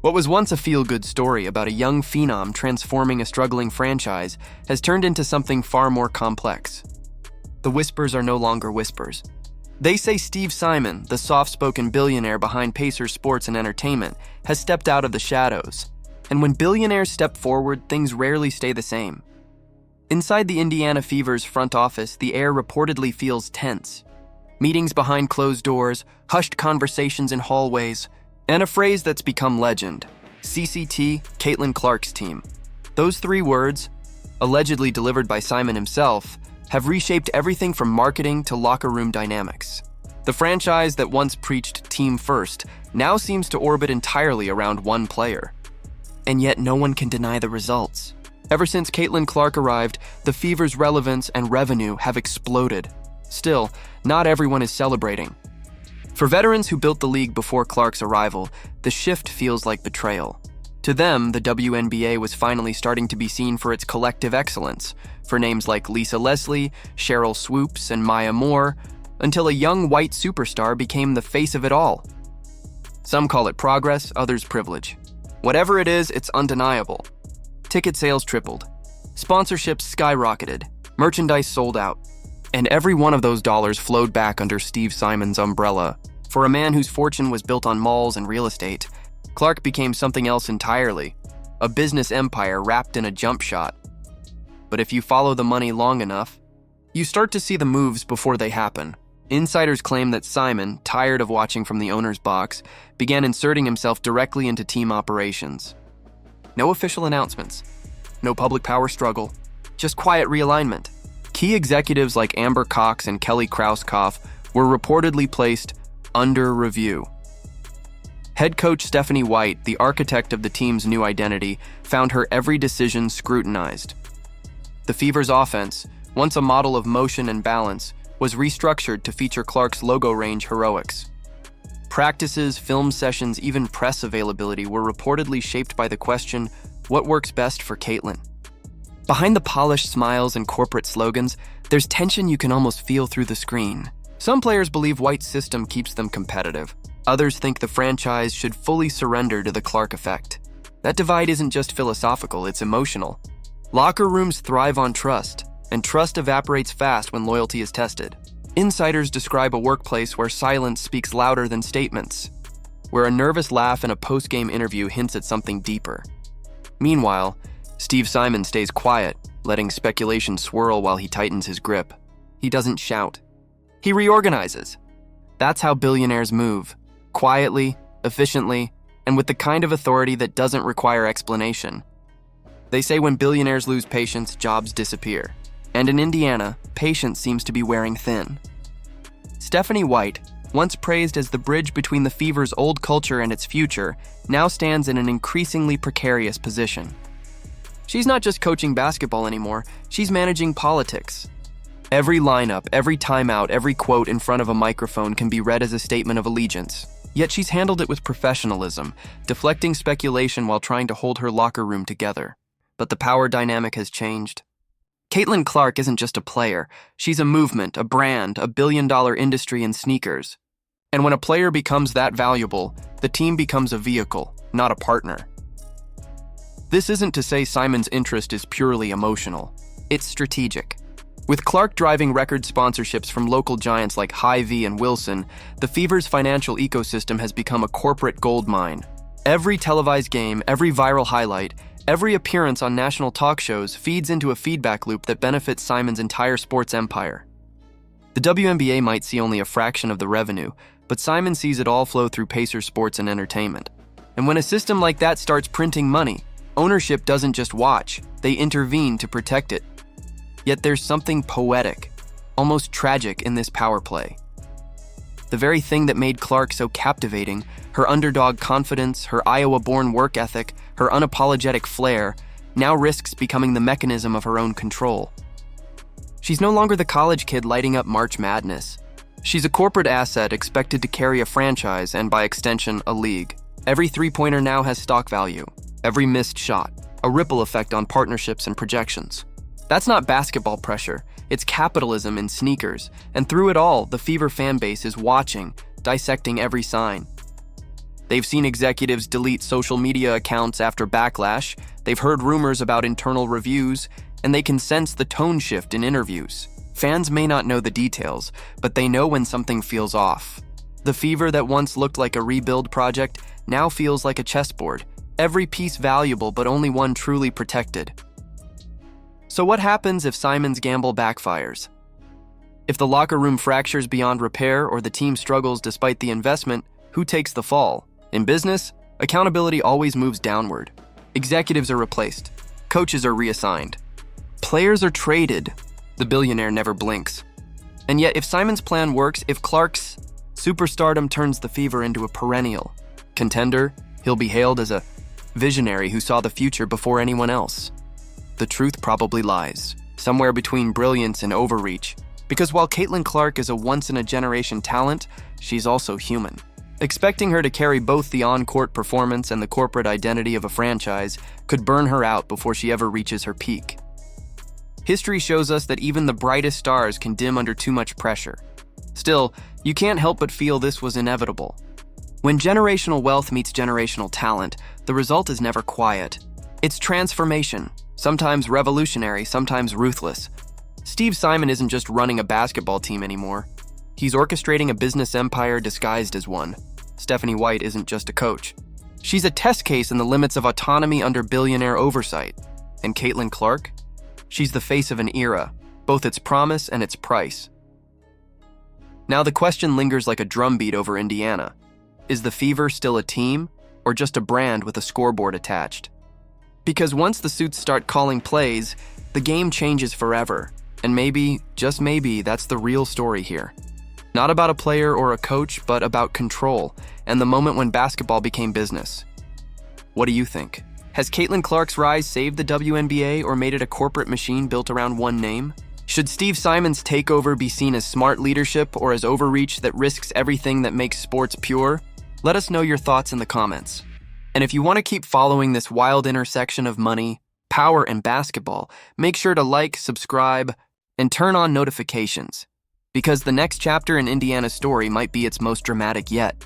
What was once a feel-good story about a young phenom transforming a struggling franchise has turned into something far more complex. The whispers are no longer whispers. They say Steve Simon, the soft-spoken billionaire behind Pacers Sports and Entertainment, has stepped out of the shadows. And when billionaires step forward, things rarely stay the same. Inside the Indiana Fever's front office, the air reportedly feels tense. Meetings behind closed doors, hushed conversations in hallways, and a phrase that's become legend: CCT, Caitlin Clark's team. Those three words, allegedly delivered by Simon himself, have reshaped everything from marketing to locker room dynamics. The franchise that once preached team first now seems to orbit entirely around one player. And yet no one can deny the results. Ever since Caitlin Clark arrived, the Fever's relevance and revenue have exploded. Still, not everyone is celebrating. For veterans who built the league before Clark's arrival, the shift feels like betrayal. To them, the WNBA was finally starting to be seen for its collective excellence, for names like Lisa Leslie, Cheryl Swoops, and Maya Moore, until a young white superstar became the face of it all. Some call it progress, others privilege. Whatever it is, it's undeniable. Ticket sales tripled, sponsorships skyrocketed, merchandise sold out, and every one of those dollars flowed back under Steve Simon's umbrella. For a man whose fortune was built on malls and real estate, Clark became something else entirely, a business empire wrapped in a jump shot. But if you follow the money long enough, you start to see the moves before they happen. Insiders claim that Simon, tired of watching from the owner's box, began inserting himself directly into team operations. No official announcements, no public power struggle, just quiet realignment. Key executives like Amber Cox and Kelly Krauskopf were reportedly placed under review. Head coach Stephanie White, the architect of the team's new identity, found her every decision scrutinized. The Fever's offense, once a model of motion and balance, was restructured to feature Clark's logo range heroics. Practices, film sessions, even press availability were reportedly shaped by the question, what works best for Caitlin? Behind the polished smiles and corporate slogans, there's tension you can almost feel through the screen. Some players believe White's system keeps them competitive. Others think the franchise should fully surrender to the Clark effect. That divide isn't just philosophical, it's emotional. Locker rooms thrive on trust, and trust evaporates fast when loyalty is tested. Insiders describe a workplace where silence speaks louder than statements, where a nervous laugh in a post-game interview hints at something deeper. Meanwhile, Steve Simon stays quiet, letting speculation swirl while he tightens his grip. He doesn't shout. He reorganizes. That's how billionaires move. Quietly, efficiently, and with the kind of authority that doesn't require explanation. They say when billionaires lose patience, jobs disappear. And in Indiana, patience seems to be wearing thin. Stephanie White, once praised as the bridge between the Fever's old culture and its future, now stands in an increasingly precarious position. She's not just coaching basketball anymore, she's managing politics. Every lineup, every timeout, every quote in front of a microphone can be read as a statement of allegiance. Yet she's handled it with professionalism, deflecting speculation while trying to hold her locker room together. But the power dynamic has changed. Caitlin Clark isn't just a player. She's a movement, a brand, a billion-dollar industry in sneakers. And when a player becomes that valuable, the team becomes a vehicle, not a partner. This isn't to say Simon's interest is purely emotional. It's strategic. With Clark driving record sponsorships from local giants like Hy-Vee and Wilson, the Fever's financial ecosystem has become a corporate goldmine. Every televised game, every viral highlight, every appearance on national talk shows feeds into a feedback loop that benefits Simon's entire sports empire. The WNBA might see only a fraction of the revenue, but Simon sees it all flow through Pacers Sports and Entertainment. And when a system like that starts printing money, ownership doesn't just watch, they intervene to protect it. Yet there's something poetic, almost tragic in this power play. The very thing that made Clark so captivating, her underdog confidence, her Iowa-born work ethic, her unapologetic flair, now risks becoming the mechanism of her own control. She's no longer the college kid lighting up March Madness. She's a corporate asset expected to carry a franchise and, by extension, a league. Every three-pointer now has stock value. Every missed shot, a ripple effect on partnerships and projections. That's not basketball pressure, it's capitalism in sneakers, and through it all, the Fever fan base is watching, dissecting every sign. They've seen executives delete social media accounts after backlash, they've heard rumors about internal reviews, and they can sense the tone shift in interviews. Fans may not know the details, but they know when something feels off. The Fever that once looked like a rebuild project now feels like a chessboard, every piece valuable but only one truly protected. So what happens if Simon's gamble backfires? If the locker room fractures beyond repair or the team struggles despite the investment, who takes the fall? In business, accountability always moves downward. Executives are replaced. Coaches are reassigned. Players are traded. The billionaire never blinks. And yet, if Simon's plan works, if Clark's superstardom turns the Fever into a perennial contender, he'll be hailed as a visionary who saw the future before anyone else. The truth probably lies somewhere between brilliance and overreach, because while Caitlin Clark is a once-in-a-generation talent, she's also human. Expecting her to carry both the on-court performance and the corporate identity of a franchise could burn her out before she ever reaches her peak. History shows us that even the brightest stars can dim under too much pressure. Still, you can't help but feel this was inevitable. When generational wealth meets generational talent, the result is never quiet. It's transformation, sometimes revolutionary, sometimes ruthless. Steve Simon isn't just running a basketball team anymore. He's orchestrating a business empire disguised as one. Stephanie White isn't just a coach. She's a test case in the limits of autonomy under billionaire oversight. And Caitlin Clark? She's the face of an era, both its promise and its price. Now the question lingers like a drumbeat over Indiana. Is the Fever still a team, or just a brand with a scoreboard attached? Because once the suits start calling plays, the game changes forever. And maybe, just maybe, that's the real story here. Not about a player or a coach, but about control, and the moment when basketball became business. What do you think? Has Caitlin Clark's rise saved the WNBA or made it a corporate machine built around one name? Should Steve Simon's takeover be seen as smart leadership or as overreach that risks everything that makes sports pure? Let us know your thoughts in the comments. And if you want to keep following this wild intersection of money, power, and basketball, make sure to like, subscribe, and turn on notifications, because the next chapter in Indiana's story might be its most dramatic yet.